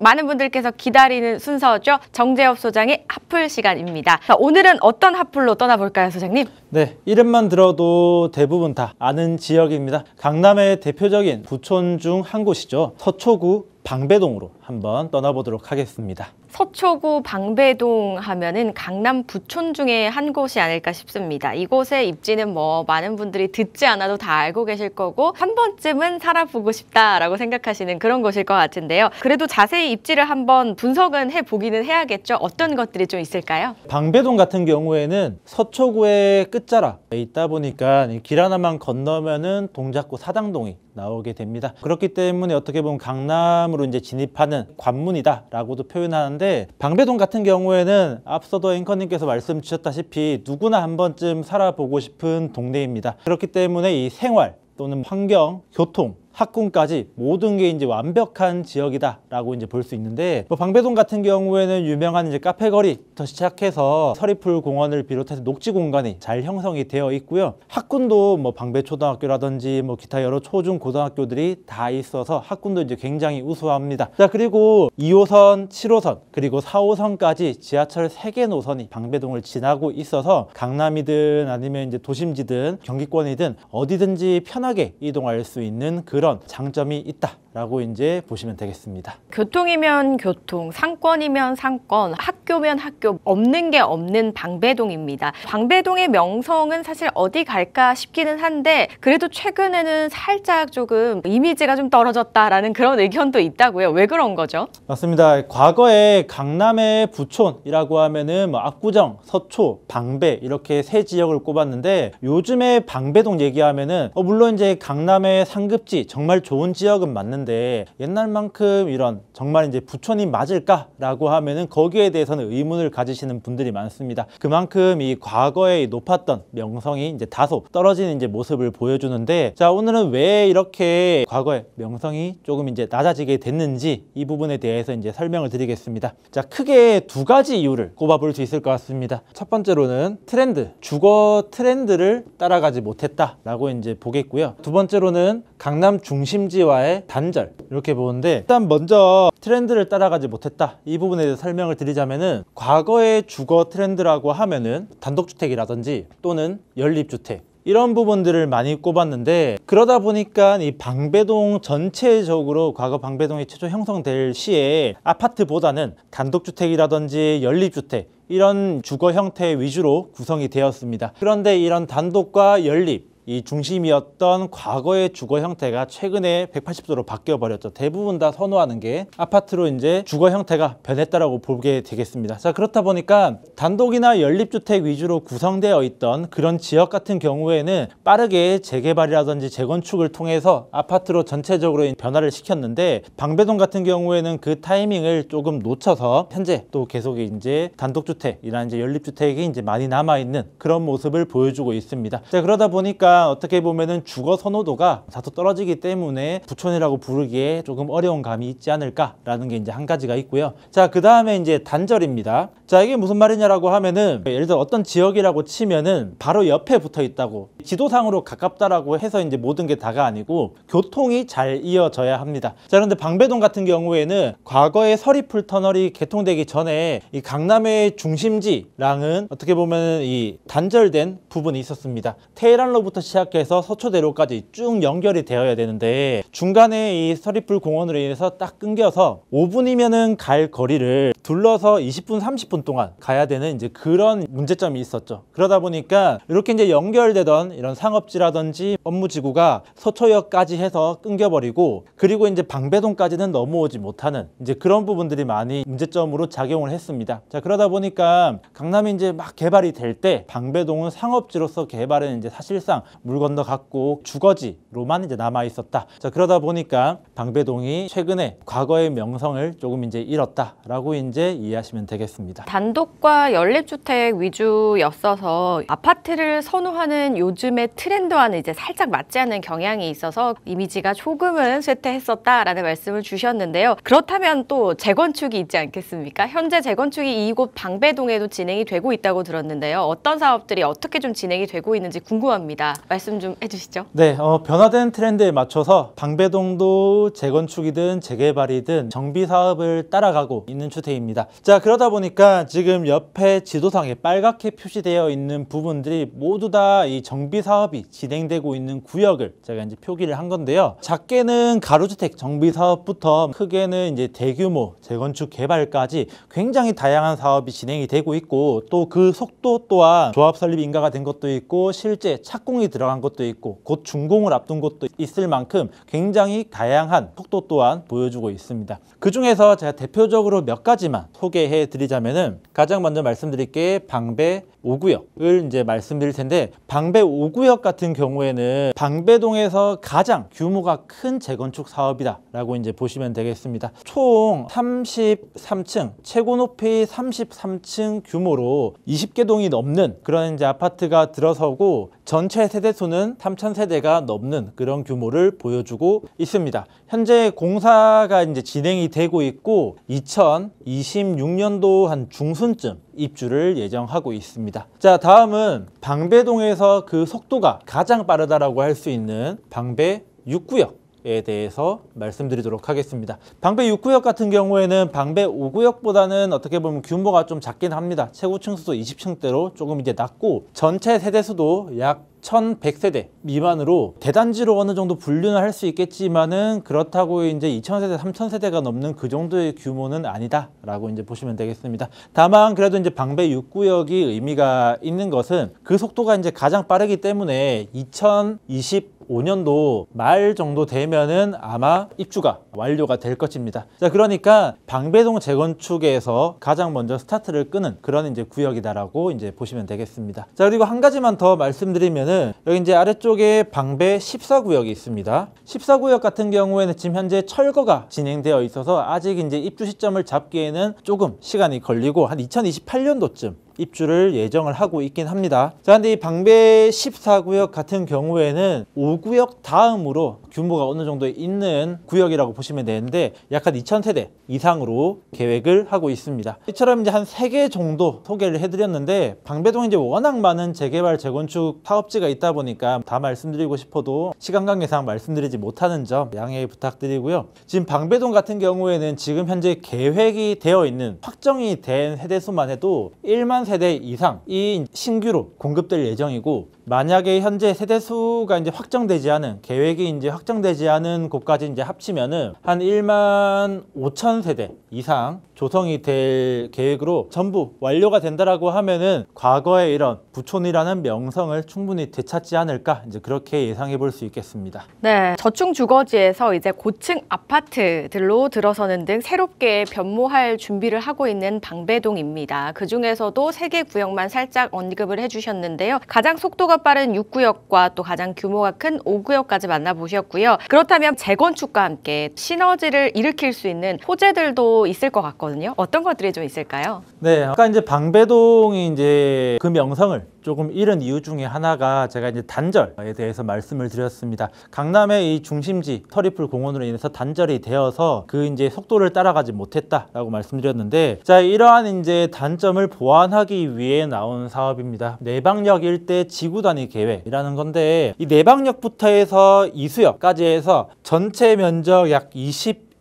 많은 분들께서 기다리는 순서죠. 정재엽 소장의 핫플 시간입니다. 자, 오늘은 어떤 핫플로 떠나볼까요, 소장님? 네, 이름만 들어도 대부분 다 아는 지역입니다. 강남의 대표적인 부촌 중 한 곳이죠. 서초구 방배동으로 한번 떠나보도록 하겠습니다. 서초구 방배동 하면은 강남 부촌 중에 한 곳이 아닐까 싶습니다. 이곳의 입지는 뭐 많은 분들이 듣지 않아도 다 알고 계실 거고 한 번쯤은 살아보고 싶다라고 생각하시는 그런 곳일 것 같은데요. 그래도 자세히 입지를 한번 분석은 해보기는 해야겠죠. 어떤 것들이 좀 있을까요? 방배동 같은 경우에는 서초구의 끝자락에 있다 보니까 길 하나만 건너면은 동작구 사당동이 나오게 됩니다. 그렇기 때문에 어떻게 보면 강남으로 이제 진입하는 관문이다라고도 표현하는데, 방배동 같은 경우에는 앞서도 앵커님께서 말씀 주셨다시피 누구나 한 번쯤 살아보고 싶은 동네입니다. 그렇기 때문에 이 생활 또는 환경, 교통, 학군까지 모든 게 이제 완벽한 지역이다라고 이제 볼 수 있는데, 방배동 같은 경우에는 유명한 이제 카페거리부터 시작해서 서리풀 공원을 비롯해서 녹지 공간이 잘 형성이 되어 있고요. 학군도 뭐 방배초등학교라든지 뭐 기타 여러 초중 고등학교들이 다 있어서 학군도 이제 굉장히 우수합니다. 자, 그리고 2호선, 7호선 그리고 4호선까지 지하철 3개 노선이 방배동을 지나고 있어서 강남이든 아니면 이제 도심지든 경기권이든 어디든지 편하게 이동할 수 있는 그런 장점이 있다라고 이제 보시면 되겠습니다. 교통이면 교통, 상권이면 상권, 학교면 학교, 없는 게 없는 방배동입니다. 방배동의 명성은 사실 어디 갈까 싶기는 한데 그래도 최근에는 살짝 조금 이미지가 좀 떨어졌다라는 그런 의견도 있다고요. 왜 그런 거죠? 맞습니다. 과거에 강남의 부촌이라고 하면은 뭐 압구정, 서초, 방배 이렇게 세 지역을 꼽았는데, 요즘에 방배동 얘기하면은 물론 이제 강남의 상급지 정말 좋은 지역은 맞는데 옛날만큼 이런 정말 이제 부촌이 맞을까라고 하면은 거기에 대해서는 의문을 가지시는 분들이 많습니다. 그만큼 이 과거에 높았던 명성이 이제 다소 떨어지는 이제 모습을 보여주는데, 자, 오늘은 왜 이렇게 과거의 명성이 조금 이제 낮아지게 됐는지 이 부분에 대해서 이제 설명을 드리겠습니다. 자, 크게 두 가지 이유를 꼽아볼 수 있을 것 같습니다. 첫 번째로는 트렌드, 주거 트렌드를 따라가지 못했다라고 이제 보겠고요. 두 번째로는 강남 중심지와의 단절, 이렇게 보는데, 일단 먼저 트렌드를 따라가지 못했다 이 부분에 대해서 설명을 드리자면은, 과거의 주거 트렌드라고 하면은 단독주택이라든지 또는 연립주택 이런 부분들을 많이 꼽았는데, 그러다 보니까 이 방배동 전체적으로 과거 방배동이 최초 형성될 시에 아파트보다는 단독주택이라든지 연립주택 이런 주거 형태 위주로 구성이 되었습니다. 그런데 이런 단독과 연립 이 중심이었던 과거의 주거 형태가 최근에 180도로 바뀌어 버렸죠. 대부분 다 선호하는 게 아파트로 이제 주거 형태가 변했다라고 보게 되겠습니다. 자, 그렇다 보니까 단독이나 연립주택 위주로 구성되어 있던 그런 지역 같은 경우에는 빠르게 재개발이라든지 재건축을 통해서 아파트로 전체적으로 변화를 시켰는데, 방배동 같은 경우에는 그 타이밍을 조금 놓쳐서 현재 또 계속 이제 단독주택이나 이제 연립주택이 이제 많이 남아 있는 그런 모습을 보여주고 있습니다. 자, 그러다 보니까 어떻게 보면은 주거 선호도가 다소 떨어지기 때문에 부촌이라고 부르기에 조금 어려운 감이 있지 않을까라는 게 이제 한 가지가 있고요. 자, 그 다음에 이제 단절입니다. 자, 이게 무슨 말이냐라고 하면은, 예를 들어 어떤 지역이라고 치면은 바로 옆에 붙어 있다고, 지도상으로 가깝다라고 해서 이제 모든 게 다가 아니고 교통이 잘 이어져야 합니다. 자, 그런데 방배동 같은 경우에는 과거에 서리풀 터널이 개통되기 전에 이 강남의 중심지랑은 어떻게 보면 이 단절된 부분이 있었습니다. 테헤란로부터 시작해서 서초대로까지 쭉 연결이 되어야 되는데, 중간에 이 서리풀 공원으로 인해서 딱 끊겨서 5분이면은 갈 거리를 둘러서 20분, 30분 동안 가야 되는 이제 그런 문제점이 있었죠. 그러다 보니까 이렇게 이제 연결되던 이런 상업지라든지 업무지구가 서초역까지 해서 끊겨버리고, 그리고 이제 방배동까지는 넘어오지 못하는 이제 그런 부분들이 많이 문제점으로 작용을 했습니다. 자, 그러다 보니까 강남이 이제 막 개발이 될 때 방배동은 상업지로서 개발은 이제 사실상 물 건너갔고 주거지로만 이제 남아 있었다. 자, 그러다 보니까 방배동이 최근에 과거의 명성을 조금 이제 잃었다라고 이제 이해하시면 되겠습니다. 단독과 연립주택 위주였어서 아파트를 선호하는 요즘의 트렌드와는 이제 살짝 맞지 않는 경향이 있어서 이미지가 조금은 쇠퇴했었다라는 말씀을 주셨는데요. 그렇다면 또 재건축이 있지 않겠습니까? 현재 재건축이 이곳 방배동에도 진행이 되고 있다고 들었는데요. 어떤 사업들이 어떻게 좀 진행이 되고 있는지 궁금합니다. 말씀 좀 해주시죠. 네, 변화된 트렌드에 맞춰서 방배동도 재건축이든 재개발이든 정비 사업을 따라가고 있는 추세입니다. 자, 그러다 보니까 지금 옆에 지도상에 빨갛게 표시되어 있는 부분들이 모두 다 이 정비 사업이 진행되고 있는 구역을 제가 이제 표기를 한 건데요. 작게는 가로주택 정비 사업부터 크게는 이제 대규모 재건축 개발까지 굉장히 다양한 사업이 진행이 되고 있고, 또 그 속도 또한 조합 설립 인가가 된 것도 있고 실제 착공이 들어간 것도 있고 곧 준공을 앞둔 곳도 있을 만큼 굉장히 다양한 속도 또한 보여주고 있습니다. 그 중에서 제가 대표적으로 몇 가지만 소개해 드리자면은, 가장 먼저 말씀드릴 게 방배 5구역을 이제 말씀드릴 텐데, 방배 5구역 같은 경우에는 방배동에서 가장 규모가 큰 재건축 사업이다 라고 이제 보시면 되겠습니다. 총 33층, 최고 높이 33층 규모로 20개 동이 넘는 그런 이제 아파트가 들어서고, 전체 세대수는 3,000세대가 넘는 그런 규모를 보여주고 있습니다. 현재 공사가 이제 진행이 되고 있고 2026년도 한 중순쯤 입주를 예정하고 있습니다. 자, 다음은 방배동에서 그 속도가 가장 빠르다라고 할 수 있는 방배 6구역에 대해서 말씀드리도록 하겠습니다. 방배 6구역 같은 경우에는 방배 5구역보다는 어떻게 보면 규모가 좀 작긴 합니다. 최고 층수도 20층대로 조금 이제 낮고, 전체 세대수도 약 1100세대 미만으로 대단지로 어느 정도 분류는 할 수 있겠지만은, 그렇다고 이제 2000세대, 3000세대가 넘는 그 정도의 규모는 아니다 라고 이제 보시면 되겠습니다. 다만 그래도 이제 방배 6구역이 의미가 있는 것은 그 속도가 이제 가장 빠르기 때문에 2025년도 말 정도 되면은 아마 입주가 완료가 될 것입니다. 자, 그러니까 방배동 재건축에서 가장 먼저 스타트를 끄는 그런 이제 구역이다라고 이제 보시면 되겠습니다. 자, 그리고 한 가지만 더 말씀드리면은, 여기 이제 아래쪽에 방배 14구역이 있습니다. 14구역 같은 경우에는 지금 현재 철거가 진행되어 있어서 아직 이제 입주 시점을 잡기에는 조금 시간이 걸리고 한 2028년도쯤 입주를 예정을 하고 있긴 합니다. 자, 근데 이 방배 14구역 같은 경우에는 5구역 다음으로 규모가 어느 정도 있는 구역이라고 보시면 되는데, 약 한 2000세대 이상으로 계획을 하고 있습니다. 이처럼 이제 한 3개 정도 소개를 해드렸는데, 방배동에 이제 워낙 많은 재개발 재건축 사업지가 있다 보니까 다 말씀드리고 싶어도 시간 관계상 말씀드리지 못하는 점 양해 부탁드리고요. 지금 방배동 같은 경우에는 지금 현재 계획이 되어 있는, 확정이 된 세대수만 해도 1만 세대 이상이 신규로 공급될 예정이고, 만약에 현재 세대수가 이제 확정되지 않은, 계획이 이제 확정되지 않은 곳까지 이제 합치면은 한 1만 5천 세대 이상 조성이 될 계획으로 전부 완료가 된다라고 하면은 과거의 이런 부촌이라는 명성을 충분히 되찾지 않을까, 이제 그렇게 예상해 볼 수 있겠습니다. 네, 저층 주거지에서 이제 고층 아파트들로 들어서는 등 새롭게 변모할 준비를 하고 있는 방배동입니다. 그 중에서도 3개 구역만 살짝 언급을 해주셨는데요. 가장 속도가 빠른 6구역과 또 가장 규모가 큰 5구역까지 만나보셨고요. 그렇다면 재건축과 함께 시너지를 일으킬 수 있는 소재들도 있을 것 같거든요. 어떤 것들이 좀 있을까요? 네, 아까 이제 방배동이 이제 그 명성을 조금 잃은 이유 중에 하나가, 제가 이제 단절에 대해서 말씀을 드렸습니다. 강남의 이 중심지 터리풀 공원으로 인해서 단절이 되어서 그 이제 속도를 따라가지 못했다라고 말씀드렸는데, 자, 이러한 이제 단점을 보완하기 위해 나온 사업입니다. 내방역 일대 지구 단위 계획이라는 건데, 이 내방역부터 해서 이수역까지 해서 전체 면적 약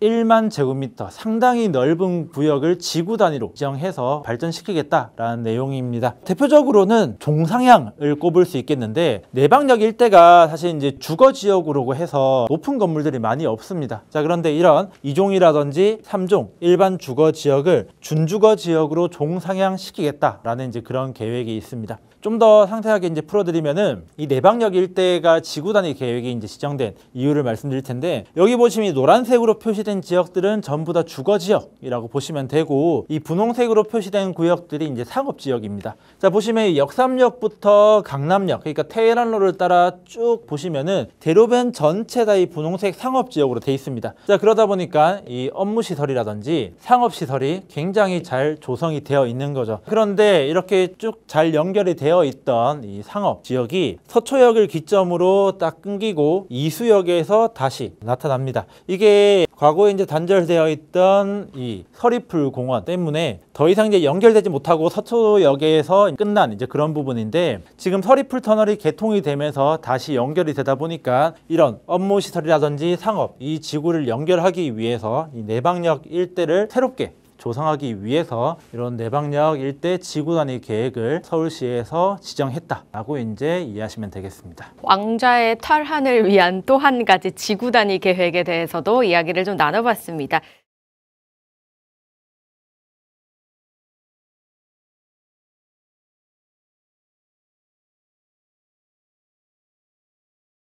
1만 제곱미터, 상당히 넓은 구역을 지구 단위로 지정해서 발전시키겠다라는 내용입니다. 대표적으로는 종상향을 꼽을 수 있겠는데, 내방역 일대가 사실 이제 주거 지역으로 해서 높은 건물들이 많이 없습니다. 자, 그런데 이런 2종이라든지 3종 일반 주거 지역을 준주거 지역으로 종상향시키겠다라는 이제 그런 계획이 있습니다. 좀 더 상세하게 이제 풀어드리면은, 이 내방역 일대가 지구 단위 계획이 이제 지정된 이유를 말씀드릴 텐데, 여기 보시면 이 노란색으로 표시된 지역들은 전부 다 주거 지역이라고 보시면 되고, 이 분홍색으로 표시된 구역들이 이제 상업 지역입니다. 자, 보시면 이 역삼역부터 강남역, 그러니까 테헤란로를 따라 쭉 보시면은 대로변 전체 다 이 분홍색 상업 지역으로 돼 있습니다. 자, 그러다 보니까 이 업무 시설이라든지 상업 시설이 굉장히 잘 조성이 되어 있는 거죠. 그런데 이렇게 쭉 잘 연결이 되어 있던 이 상업 지역이 서초역을 기점으로 딱 끊기고 이수역에서 다시 나타납니다. 이게 과거 과거에 이제 단절되어 있던 이 서리풀 공원 때문에 더 이상 이제 연결되지 못하고 서초역에서 끝난 이제 그런 부분인데, 지금 서리풀 터널이 개통이 되면서 다시 연결이 되다 보니까 이런 업무 시설이라든지 상업, 이 지구를 연결하기 위해서 이 내방역 일대를 새롭게 조성하기 위해서 이런 내방역 일대 지구 단위 계획을 서울시에서 지정했다라고 이제 이해하시면 되겠습니다. 왕좌의 탈환을 위한 또 한 가지 지구 단위 계획에 대해서도 이야기를 좀 나눠봤습니다.